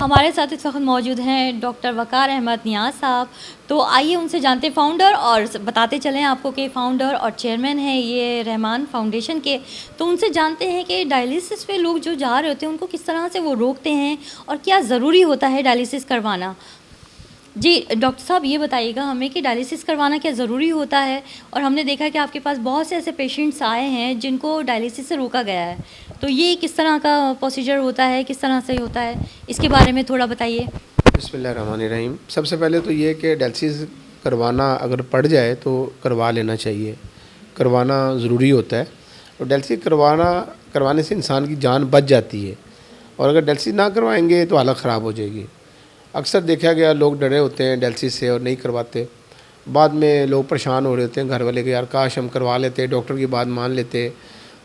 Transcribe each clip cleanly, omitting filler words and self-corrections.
ہمارے ساتھ اس وقت موجود ہیں ڈاکٹر وقار احمد نیاز صاحب. تو آئیے ان سے جانتے فاؤنڈر اور بتاتے چلیں آپ کو کہ فاؤنڈر اور چیئرمین ہیں یہ رحمان فاؤنڈیشن کے. تو ان سے جانتے ہیں کہ ڈائلیسس پہ لوگ جو جا رہے ہوتے ہیں ان کو کس طرح سے وہ روکتے ہیں اور کیا ضروری ہوتا ہے ڈائلیسس کروانا. جی ڈاکٹر صاحب یہ بتائیے گا ہمیں کہ ڈائلیسس کروانا کیا ضروری ہوتا ہے. اور ہم نے دیکھا کہ آپ کے پاس بہت سے ایسے پیشنٹس آئے ہیں جن کو ڈائلیسس سے روکا گیا ہے. تو یہ کس طرح کا پروسیجر ہوتا ہے, کس طرح سے ہوتا ہے, اس کے بارے میں تھوڑا بتائیے. بسم اللہ الرحمن الرحیم. سب سے پہلے تو یہ کہ ڈائلیسس کروانا اگر پڑ جائے تو کروا لینا چاہیے, کروانا ضروری ہوتا ہے. اور ڈائلیسس کروانے سے انسان کی جان بچ جاتی ہے, اور اگر ڈائلیسس نہ کروائیں گے تو حالت خراب ہو جائے گی. اکثر دیکھا گیا لوگ ڈرے ہوتے ہیں ڈائلیسس سے اور نہیں کرواتے. بعد میں لوگ پریشان ہو رہے ہوتے ہیں گھر والے کہ یار کاش ہم کروا لیتے, ڈاکٹر کی بات مان لیتے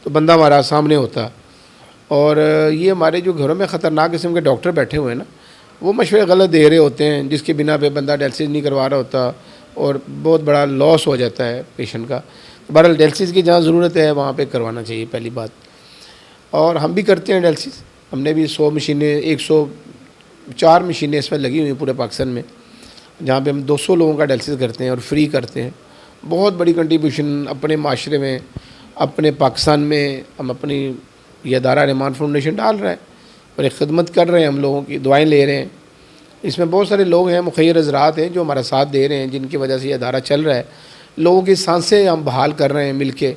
تو بندہ ہمارا سامنے ہوتا. اور یہ ہمارے جو گھروں میں خطرناک قسم کے ڈاکٹر بیٹھے ہوئے ہیں نا, وہ مشورے غلط دے رہے ہوتے ہیں جس کی بنا پہ بندہ ڈائلیسس نہیں کروا رہا ہوتا اور بہت بڑا لاس ہو جاتا ہے پیشنٹ کا. بہرحال ڈائلیسس کی جہاں ضرورت ہے وہاں پہ کروانا چاہیے پہلی بات. اور ہم بھی کرتے ہیں ڈائلیسس. ہم نے بھی 100 مشینیں 104 مشینیں اس میں لگی ہوئی ہیں پورے پاکستان میں, جہاں پہ ہم 200 لوگوں کا ڈائلیسس کرتے ہیں اور فری کرتے ہیں. بہت بڑی کنٹریبیوشن اپنے معاشرے میں, اپنے پاکستان میں ہم اپنی یہ ادارہ رحمان فاؤنڈیشن ڈال رہا ہے اور ایک خدمت کر رہے ہیں, ہم لوگوں کی دعائیں لے رہے ہیں. اس میں بہت سارے لوگ ہیں, مخیر حضرات ہیں جو ہمارا ساتھ دے رہے ہیں, جن کی وجہ سے یہ ادارہ چل رہا ہے. لوگوں کی سانسیں ہم بحال کر رہے ہیں مل کے.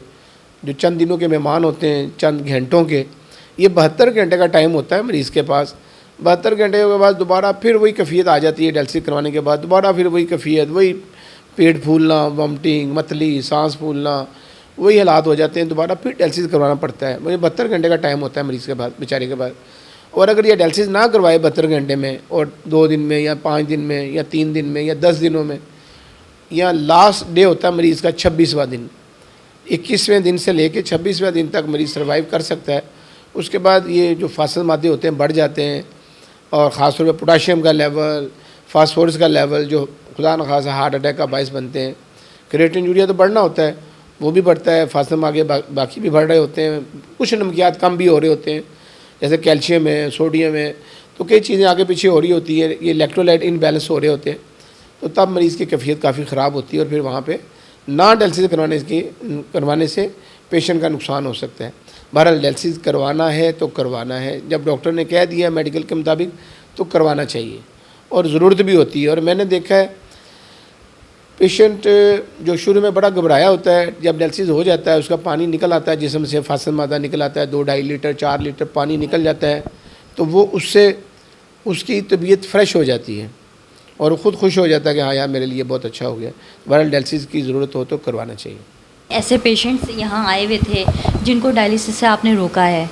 جو چند دنوں کے مہمان ہوتے ہیں, چند گھنٹوں کے, یہ 72 گھنٹے کا ٹائم ہوتا ہے مریض کے پاس. 72 گھنٹے کے بعد دوبارہ پھر وہی کیفیت آ جاتی ہے. ڈائلیسس کروانے کے بعد دوبارہ پھر وہی کیفیت, وہی پیٹ پھولنا, وامٹنگ, متلی, سانس پھولنا, وہی حالات ہو جاتے ہیں. دوبارہ پھر ڈائلیسس کروانا پڑتا ہے. وہی 72 گھنٹے کا ٹائم ہوتا ہے مریض کے بعد, بیچارے کے بعد. اور اگر یہ ڈائلیسس نہ کروائے 72 گھنٹے میں اور 2 دن میں یا 5 دن میں یا 3 دن میں یا 10 دنوں میں, یا لاسٹ ڈے ہوتا ہے مریض کا 26واں دن, 21ویں دن سے لے کے 26ویں دن تک مریض سروائیو کر سکتا ہے. اس کے بعد یہ جو فاسد مادے ہوتے ہیں بڑھ جاتے ہیں, اور خاص طور پہ پوٹاشیم کا لیول, فاسفورس کا لیول جو خدا نخواستہ ہارٹ اٹیک کا باعث بنتے ہیں. کریٹن یوریا تو بڑھنا ہوتا ہے, وہ بھی بڑھتا ہے. فاسد مادے باقی بھی بڑھ رہے ہوتے ہیں. کچھ نمکیات کم بھی ہو رہے ہوتے ہیں, جیسے کیلشیم ہے, سوڈیم ہے, تو کئی چیزیں آگے پیچھے ہو رہی ہوتی ہیں. یہ الیکٹرولائٹ ان بیلنس ہو رہے ہوتے ہیں, تو تب مریض کی کیفیت کافی خراب ہوتی ہے. اور پھر وہاں پہ نہ ڈائلیسس کروانے سے پیشنٹ کا نقصان ہو سکتا ہے. بہرحال ڈائلیسس کروانا ہے تو کروانا ہے. جب ڈاکٹر نے کہہ دیا میڈیکل کے مطابق تو کروانا چاہیے, اور ضرورت بھی ہوتی ہے. اور میں نے دیکھا ہے پیشنٹ جو شروع میں بڑا گھبرایا ہوتا ہے, جب ڈائلیسس ہو جاتا ہے اس کا پانی نکل آتا ہے جسم سے, فاسد مادہ نکل آتا ہے, 2-2.5 لیٹر 4 لیٹر پانی نکل جاتا ہے, تو وہ اس کی طبیعت فریش ہو جاتی ہے اور خود خوش ہو جاتا ہے کہ ہاں یار میرے لیے بہت اچھا ہو گیا. بہرحال ڈائلیسس کی ضرورت ہو تو کروانا چاہیے. ایسے پیشنٹس یہاں آئے ہوئے تھے جن کو ڈائلیسس سے آپ نے روکا ہے,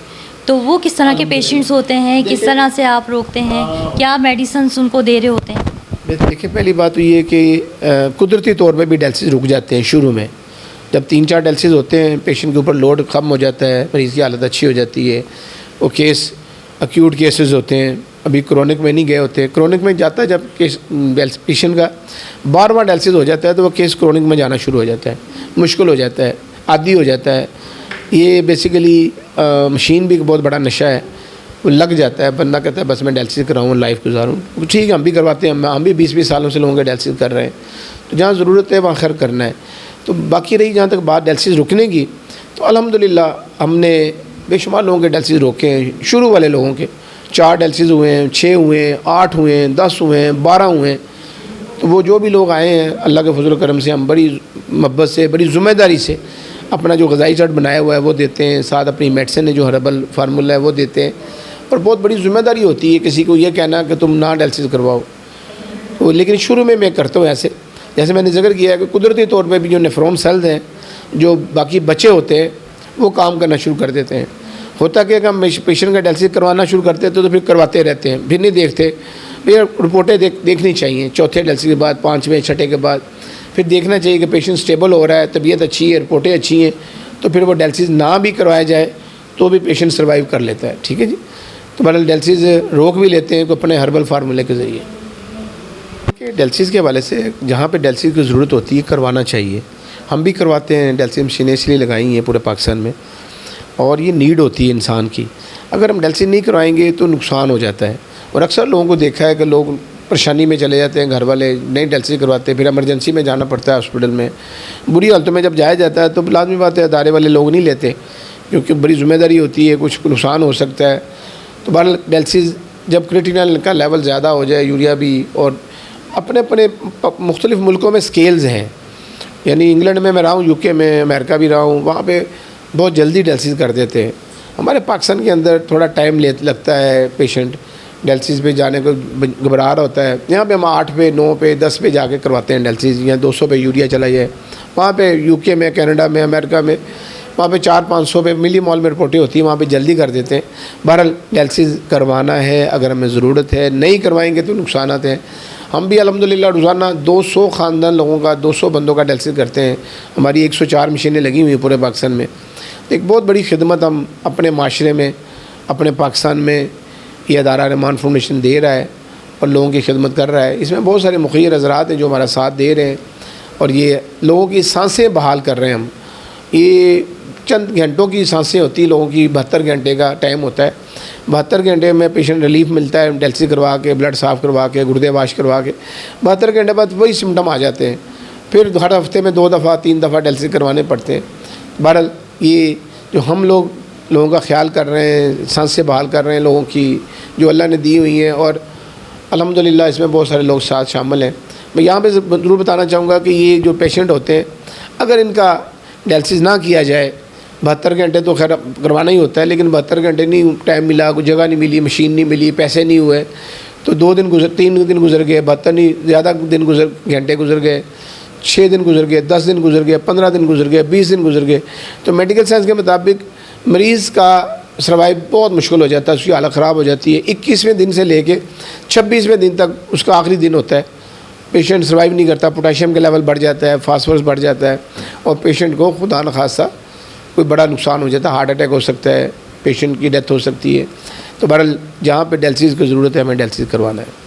تو وہ کس طرح کے پیشنٹس ہوتے ہیں, کس طرح سے آپ روکتے ہیں, کیا میڈیسنس ان کو دے رہے ہوتے ہیں؟ دیکھیں پہلی بات تو یہ کہ قدرتی طور پہ بھی ڈائلیسس رک جاتے ہیں شروع میں. جب 3-4 ڈائلیسس ہوتے ہیں پیشنٹ کے اوپر لوڈ کم ہو جاتا ہے, مریض کی حالت اچھی ہو جاتی ہے. وہ کیس ایکیوٹ کیسز ہوتے ہیں, ابھی کرونک میں نہیں گئے ہوتے. کرونک میں جاتا ہے جب کیس پیشنٹ کا بار ڈائلیسس ہو جاتا ہے تو وہ کیس کرونک میں جانا شروع ہو جاتا ہے, مشکل ہو جاتا ہے, عادی ہو جاتا ہے. یہ بیسیکلی مشین بھی ایک بہت بڑا نشہ ہے, وہ لگ جاتا ہے. بندہ کہتا ہے بس میں ڈائلیسس کراؤں, لائف گزاروں. ٹھیک ہے ہم بھی کرواتے ہیں, ہم بھی 20 سالوں سے لوگوں کے ڈائلیسس کر رہے ہیں. تو جہاں ضرورت ہے وہاں خیر کرنا ہے. تو باقی رہی جہاں تک بات ڈائلیسس رکنے کی, تو الحمدللہ ہم نے بے شمار لوگوں کے ڈائلیسس روکے ہیں. شروع والے لوگوں کے 4 ڈائلیسس ہوئے ہیں, 6 ہوئے ہیں, 8 ہوئے ہیں, 10 ہوئے ہیں, 12 ہوئے ہیں. تو وہ جو بھی لوگ آئے ہیں اللہ کے فضل و کرم سے ہم بڑی محبت سے, بڑی ذمہ داری سے اپنا جو غذائی چارٹ بنایا ہوا ہے وہ دیتے ہیں, ساتھ اپنی میڈیسن ہے جو ہربل فارمولہ ہے وہ دیتے ہیں. اور بہت بڑی ذمہ داری ہوتی ہے کسی کو یہ کہنا کہ تم نہ ڈائلیسس کرواؤ. لیکن شروع میں کرتا ہوں ایسے, جیسے میں نے ذکر کیا ہے کہ قدرتی طور پہ بھی جو نیفرون سیلز ہیں جو باقی بچے ہوتے ہیں وہ کام کرنا شروع کر دیتے ہیں. ہوتا کہ ہم پیشنٹ کا ڈائلیسس کروانا شروع کرتے تو پھر کرواتے رہتے ہیں, پھر نہیں دیکھتے. پھر رپورٹیں دیکھنی چاہیے 4تھے ڈائلیسس کے بعد, 5ویں 6ٹھے کے بعد. پھر دیکھنا چاہیے کہ پیشنٹ سٹیبل ہو رہا ہے, طبیعت اچھی ہے, رپورٹیں اچھی ہیں, تو پھر وہ ڈائلیسس نہ بھی کروایا جائے تو بھی پیشنٹ سروائیو کر لیتا ہے. ٹھیک ہے جی. تو بہرحال ڈائلیسس روک بھی لیتے ہیں کہ اپنے ہربل فارمولے کے ذریعے. کہ ڈائلیسس کے حوالے سے جہاں پہ ڈائلیسس کی ضرورت ہوتی ہے کروانا چاہیے. ہم بھی کرواتے ہیں, ڈائلیسس مشینیں اس لیے لگائی ہیں پورے پاکستان میں, اور یہ نیڈ ہوتی ہے انسان کی. اگر ہم ڈائلیسس نہیں کروائیں گے تو نقصان ہو جاتا ہے. اور اکثر لوگوں کو دیکھا ہے کہ لوگ پریشانی میں چلے جاتے ہیں، گھر والے نہیں ڈیلسس کرواتے، پھر ایمرجنسی میں جانا پڑتا ہے ہاسپٹل میں، بری حالتوں میں جب جایا جاتا ہے تو لازمی بات ہے ادارے والے لوگ نہیں لیتے، کیونکہ بڑی ذمہ داری ہوتی ہے، کچھ نقصان ہو سکتا ہے. تو بہرحال ڈیلسس جب کرٹیکل کا لیول زیادہ ہو جائے، یوریا بھی، اور اپنے اپنے مختلف ملکوں میں سکیلز ہیں، یعنی انگلینڈ میں رہا ہوں، یو کے میں، امریکہ بھی رہا ہوں، وہاں پہ بہت جلدی ڈیلسس کر دیتے ہیں. ہمارے پاکستان کے اندر تھوڑا ٹائم لگتا ہے، پیشنٹ ڈیلسس پہ جانے کو گھبرا رہا ہوتا ہے. یہاں پہ ہم 8 پہ 9 پہ 10 پہ جا کے کرواتے ہیں ڈیلسس، یا 200 پہ یوریا چلا جائے. وہاں پہ یو کے میں، کینیڈا میں، امریکہ میں، وہاں پہ 400-500 پہ ملی مال میں رپورٹیں ہوتی ہیں، وہاں پہ جلدی کر دیتے ہیں. بہرحال ڈیلسس کروانا ہے اگر ہمیں ضرورت ہے، نہیں کروائیں گے تو نقصانات ہیں. ہم بھی الحمدللہ روزانہ 200 خاندان لوگوں کا، 200 بندوں کا ڈیلسس کرتے ہیں. ہماری 104 مشینیں لگی ہوئی ہیں پورے پاکستان میں. ایک بہت بڑی خدمت ہم اپنے معاشرے میں، اپنے پاکستان میں یہ ادارہ رحمان فاؤنڈیشن دے رہا ہے اور لوگوں کی خدمت کر رہا ہے. اس میں بہت سارے مخیر حضرات ہیں جو ہمارا ساتھ دے رہے ہیں، اور یہ لوگوں کی سانسیں بحال کر رہے ہیں. ہم یہ چند گھنٹوں کی سانسیں ہوتی ہیں، لوگوں کی 72 گھنٹے کا ٹائم ہوتا ہے. 72 گھنٹے میں پیشنٹ ریلیف ملتا ہے، ڈیلسس کروا کے، بلڈ صاف کروا کے، گردے واش کروا کے 72 گھنٹے بعد وہی سمٹم آ جاتے ہیں. پھر ہر ہفتے میں 2 دفعہ 3 دفعہ ڈیلسس کروانے پڑتے ہیں. بہرحال یہ جو ہم لوگوں کا خیال کر رہے ہیں، سانسیں بحال کر رہے ہیں لوگوں کی جو اللہ نے دی ہوئی ہیں، اور الحمدللہ اس میں بہت سارے لوگ ساتھ شامل ہیں. میں یہاں پہ ضرور بتانا چاہوں گا کہ یہ جو پیشنٹ ہوتے ہیں، اگر ان کا ڈیلسس نہ کیا جائے، 72 گھنٹے تو خیر کروانا ہی ہوتا ہے، لیکن 72 گھنٹے نہیں ٹائم ملا، کوئی جگہ نہیں ملی، مشین نہیں ملی، پیسے نہیں ہوئے، تو 2 دن 3 دن گزر گئے، 72 نہیں زیادہ گھنٹے گزر گئے، 6 دن گزر گئے، 10 دن گزر گئے، 15 دن گزر گئے، 20 دن گزر گئے. تو میڈیکل سائنس کے مطابق مریض کا سروائیو بہت مشکل ہو جاتا ہے، اس کی حالت خراب ہو جاتی ہے. 21ویں دن سے لے کے 26ویں دن تک اس کا آخری دن ہوتا ہے. پیشنٹ سروائیو نہیں کرتا، پوٹاشیم کا لیول بڑھ جاتا ہے، فاسفورس بڑھ جاتا ہے، اور پیشنٹ کو خدا نخواستہ کوئی بڑا نقصان ہو جاتا ہے، ہارٹ اٹیک ہو سکتا ہے، پیشنٹ کی ڈیتھ ہو سکتی ہے. تو بہرحال جہاں پہ ڈیلسس کی ضرورت ہے ہمیں ڈیلسس کروانا ہے.